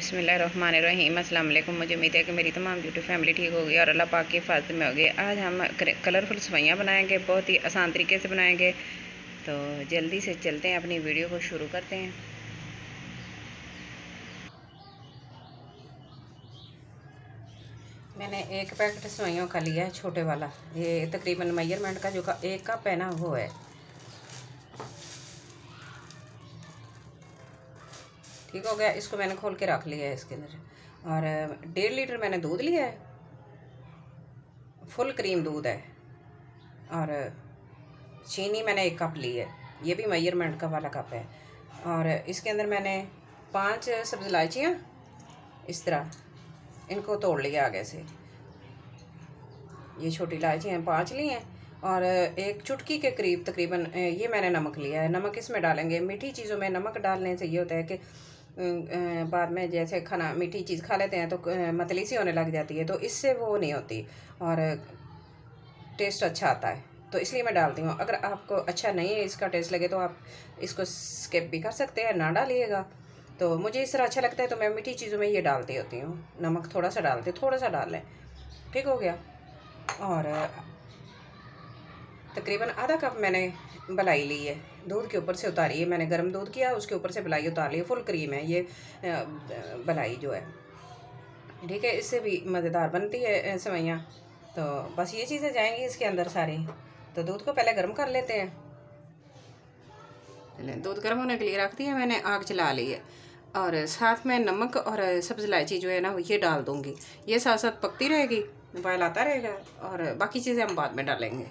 बिस्मिल्लाहिर्रहमानिर्रहीम। अस्सलाम वालेकुम। मुझे उम्मीद है कि मेरी तमाम यूट्यूब फैमिली ठीक होगी और अल्लाह पाक की हिफाजत में होगी। आज हम कलरफुल सवैयाँ बनाएंगे, बहुत ही आसान तरीके से बनाएंगे। तो जल्दी से चलते हैं, अपनी वीडियो को शुरू करते हैं। मैंने एक पैकेट सवैयों का लिया है, छोटे वाला। ये तकरीबन मेजरमेंट का जो एक कप है ना, वो है। ठीक हो गया। इसको मैंने खोल के रख लिया है इसके अंदर। और 1.5 लीटर मैंने दूध लिया है, फुल क्रीम दूध है। और चीनी मैंने 1 कप ली है, ये भी मेजरमेंट का वाला कप है। और इसके अंदर मैंने 5 सब्ज़ इलायचियाँ इस तरह इनको तोड़ लिया आगे से। ये छोटी इलायचियाँ 5 ली हैं। और एक चुटकी के करीब तकरीबन ये मैंने नमक लिया है। नमक इसमें डालेंगे। मीठी चीज़ों में नमक डालने से ये होता है कि बाद में जैसे खाना मीठी चीज़ खा लेते हैं तो मतली सी होने लग जाती है, तो इससे वो नहीं होती और टेस्ट अच्छा आता है। तो इसलिए मैं डालती हूँ। अगर आपको अच्छा नहीं है इसका टेस्ट लगे तो आप इसको स्किप भी कर सकते हैं, ना डालिएगा। तो मुझे इस तरह अच्छा लगता है तो मैं मीठी चीज़ों में ये डालती होती हूँ। नमक थोड़ा सा डालती हूँ, थोड़ा सा डाल लें। ठीक हो गया। और तकरीबन आधा कप मैंने मलाई ली है, दूध के ऊपर से उतारी है। मैंने गर्म दूध किया, उसके ऊपर से मलाई उतार ली है। फुल क्रीम है ये मलाई जो है। ठीक है, इससे भी मज़ेदार बनती है सवैयाँ। तो बस ये चीज़ें जाएंगी इसके अंदर सारी। तो दूध को पहले गर्म कर लेते हैं। चलें, दूध गर्म होने के लिए रख दिया मैंने, आग चला ली है। और साथ में नमक और सब्ज़ इलायची जो है ना, ये डाल दूँगी। ये साथ साथ पकती रहेगी, बॉयल आता रहेगा और बाकी चीज़ें हम बाद में डालेंगे।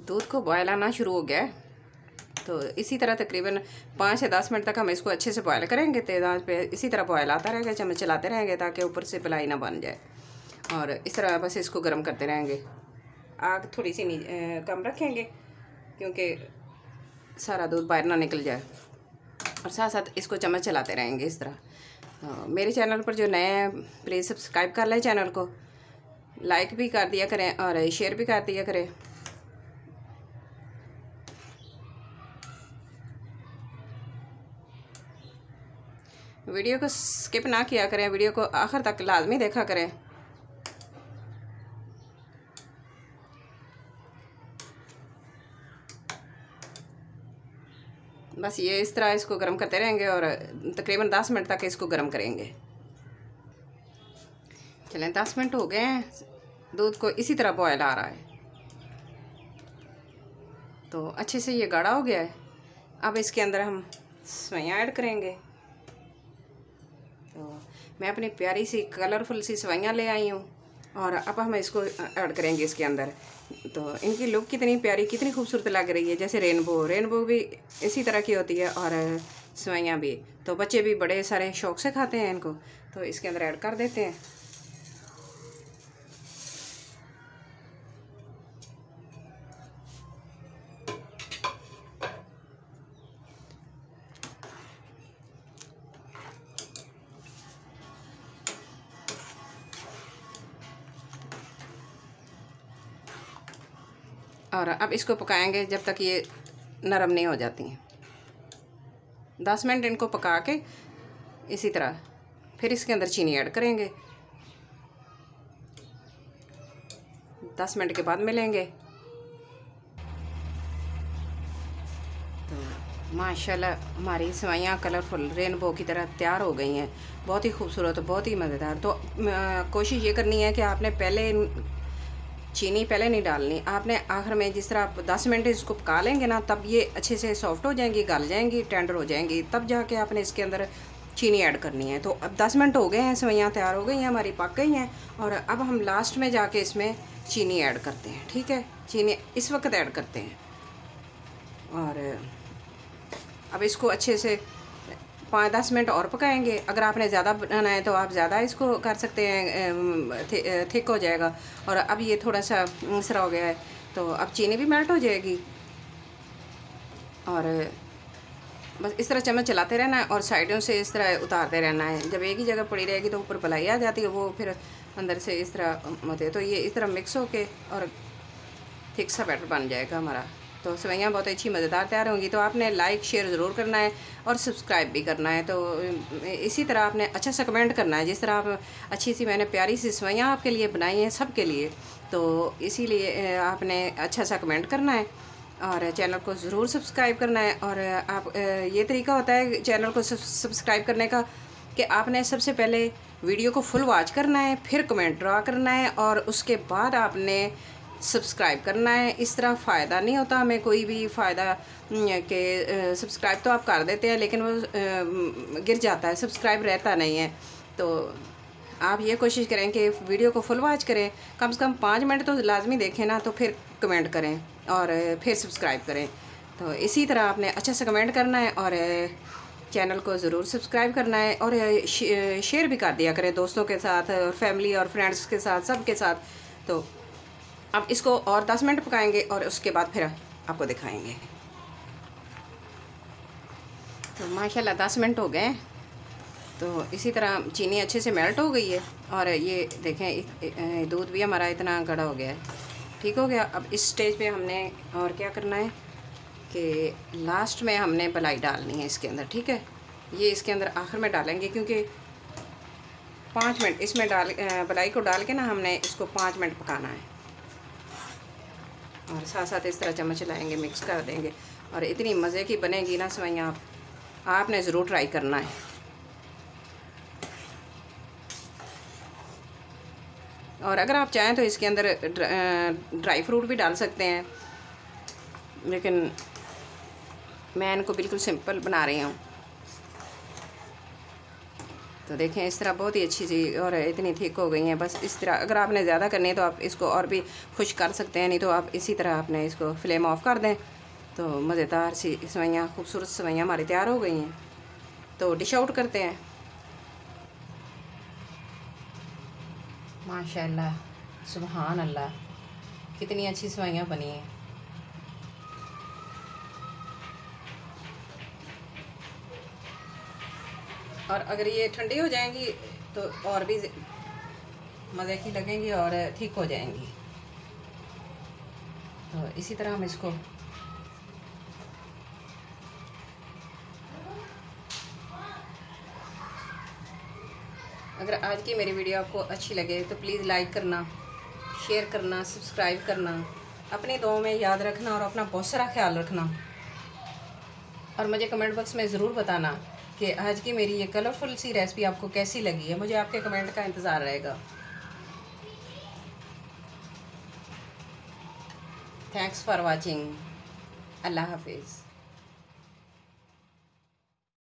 दूध को बॉयल आना शुरू हो गया है, तो इसी तरह तकरीबन 5 से 10 मिनट तक हम इसको अच्छे से बॉयल करेंगे। तेज़ आंच पे इसी तरह बॉयल आता रहेगा, चम्मच चलाते रहेंगे ताकि ऊपर से मलाई ना बन जाए। और इस तरह बस इसको गर्म करते रहेंगे। आग थोड़ी सी कम रखेंगे क्योंकि सारा दूध बाहर ना निकल जाए। और साथ साथ इसको चम्मच चलाते रहेंगे इस तरह। मेरे चैनल पर जो नए हैं प्लीज़ सब्सक्राइब कर लें चैनल को, लाइक भी कर दिया करें और शेयर भी कर दिया करें। वीडियो को स्किप ना किया करें, वीडियो को आखिर तक लाजमी देखा करें। बस ये इस तरह इसको गर्म करते रहेंगे और तकरीबन 10 मिनट तक इसको गर्म करेंगे। चलें, 10 मिनट हो गए हैं, दूध को इसी तरह बॉयल आ रहा है, तो अच्छे से ये गाढ़ा हो गया है। अब इसके अंदर हम सवैयाँ ऐड करेंगे। तो मैं अपनी प्यारी सी कलरफुल सी सवैयाँ ले आई हूँ और अब हम इसको ऐड करेंगे इसके अंदर। तो इनकी लुक कितनी प्यारी, कितनी खूबसूरत लग रही है, जैसे रेनबो भी इसी तरह की होती है और सवैयाँ भी। तो बच्चे भी बड़े सारे शौक़ से खाते हैं इनको। तो इसके अंदर ऐड कर देते हैं। और अब इसको पकाएंगे जब तक ये नरम नहीं हो जाती हैं। 10 मिनट इनको पका के इसी तरह फिर इसके अंदर चीनी ऐड करेंगे। 10 मिनट के बाद मिलेंगे। तो माशाल्लाह हमारी सवैयाँ कलरफुल रेनबो की तरह तैयार हो गई हैं, बहुत ही खूबसूरत, बहुत ही मज़ेदार। तो कोशिश ये करनी है कि आपने चीनी पहले नहीं डालनी, आपने आखिर में जिस तरह आप 10 मिनट इसको पका लेंगे ना, तब ये अच्छे से सॉफ्ट हो जाएंगी, गल जाएंगी, टेंडर हो जाएंगी, तब जाके आपने इसके अंदर चीनी ऐड करनी है। तो अब 10 मिनट हो गए हैं, सवैयाँ तैयार हो गई हैं, हमारी पक गई हैं। और अब हम लास्ट में जाके इसमें चीनी ऐड करते हैं। ठीक है, चीनी इस वक्त ऐड करते हैं। और अब इसको अच्छे से 5-10 मिनट और पकाएंगे। अगर आपने ज़्यादा बनाना है तो आप ज़्यादा इसको कर सकते हैं, थिक हो जाएगा। और अब ये थोड़ा सा मिश्रा हो गया है, तो अब चीनी भी मेल्ट हो जाएगी। और बस इस तरह चम्मच चलाते रहना है और साइडों से इस तरह उतारते रहना है। जब एक ही जगह पड़ी रहेगी तो ऊपर बलाई आ जाती है, वो फिर अंदर से इस तरह होते हैं। तो ये इस तरह मिक्स होके और थिक सा बैटर बन जाएगा हमारा। तो सेवइयाँ बहुत अच्छी मज़ेदार तैयार होंगी। तो आपने लाइक शेयर ज़रूर करना है और सब्सक्राइब भी करना है। तो इसी तरह आपने अच्छा सा कमेंट करना है, जिस तरह आप अच्छी सी मैंने प्यारी सी सेवइयाँ आपके लिए बनाई हैं सबके लिए। तो इसीलिए आपने अच्छा सा कमेंट करना है और चैनल को ज़रूर सब्सक्राइब करना है। और आप ये तरीका होता है चैनल को सब्सक्राइब करने का कि आपने सबसे पहले वीडियो को फुल वॉच करना है, फिर कमेंट ड्रा करना है और उसके बाद आपने सब्सक्राइब करना है। इस तरह फ़ायदा नहीं होता हमें कोई भी फ़ायदा कि सब्सक्राइब तो आप कर देते हैं लेकिन वो गिर जाता है, सब्सक्राइब रहता नहीं है। तो आप ये कोशिश करें कि वीडियो को फुल वॉच करें, कम से कम 5 मिनट तो लाजमी देखें ना, तो फिर कमेंट करें और फिर सब्सक्राइब करें। तो इसी तरह आपने अच्छा सा कमेंट करना है और चैनल को ज़रूर सब्सक्राइब करना है और शेयर भी कर दिया करें दोस्तों के साथ और फैमिली और फ्रेंड्स के साथ, सबके साथ। तो अब इसको और 10 मिनट पकाएंगे और उसके बाद फिर आपको दिखाएंगे। तो माशाल्लाह 10 मिनट हो गए। तो इसी तरह चीनी अच्छे से मेल्ट हो गई है और ये देखें दूध भी हमारा इतना गाढ़ा हो गया है, ठीक हो गया। अब इस स्टेज पे हमने और क्या करना है कि लास्ट में हमने मलाई डालनी है इसके अंदर, ठीक है। ये इसके अंदर आखिर में डालेंगे क्योंकि 5 मिनट इसमें मलाई को डाल के ना हमने इसको 5 मिनट पकाना है और साथ साथ इस तरह चम्मच चलाएंगे, मिक्स कर देंगे और इतनी मज़े की बनेगी ना सेवइयाँ, आपने ज़रूर ट्राई करना है। और अगर आप चाहें तो इसके अंदर ड्राई फ्रूट भी डाल सकते हैं, लेकिन मैं इनको बिल्कुल सिंपल बना रही हूँ। तो देखें इस तरह बहुत ही अच्छी सी और इतनी थिक हो गई हैं। बस इस तरह अगर आपने ज़्यादा करनी है तो आप इसको और भी खुश कर सकते हैं, नहीं तो आप इसी तरह आपने इसको फ्लेम ऑफ कर दें। तो मज़ेदार सी सेवइयाँ, खूबसूरत सेवइयाँ हमारी तैयार हो गई हैं। तो डिश आउट करते हैं। माशाल्लाह, सुभान अल्लाह, कितनी अच्छी सेवइयाँ बनी हैं। और अगर ये ठंडी हो जाएंगी तो और भी मज़े की लगेंगी और ठीक हो जाएंगी। तो इसी तरह हम इसको अगर आज की मेरी वीडियो आपको अच्छी लगे तो प्लीज़ लाइक करना, शेयर करना, सब्सक्राइब करना, अपनी दुआओं में याद रखना और अपना बहुत सारा ख्याल रखना। और मुझे कमेंट बॉक्स में ज़रूर बताना कि आज की मेरी ये कलरफुल सी रेसिपी आपको कैसी लगी है। मुझे आपके कमेंट का इंतज़ार रहेगा। Thanks for watching. अल्लाह हाफिज़।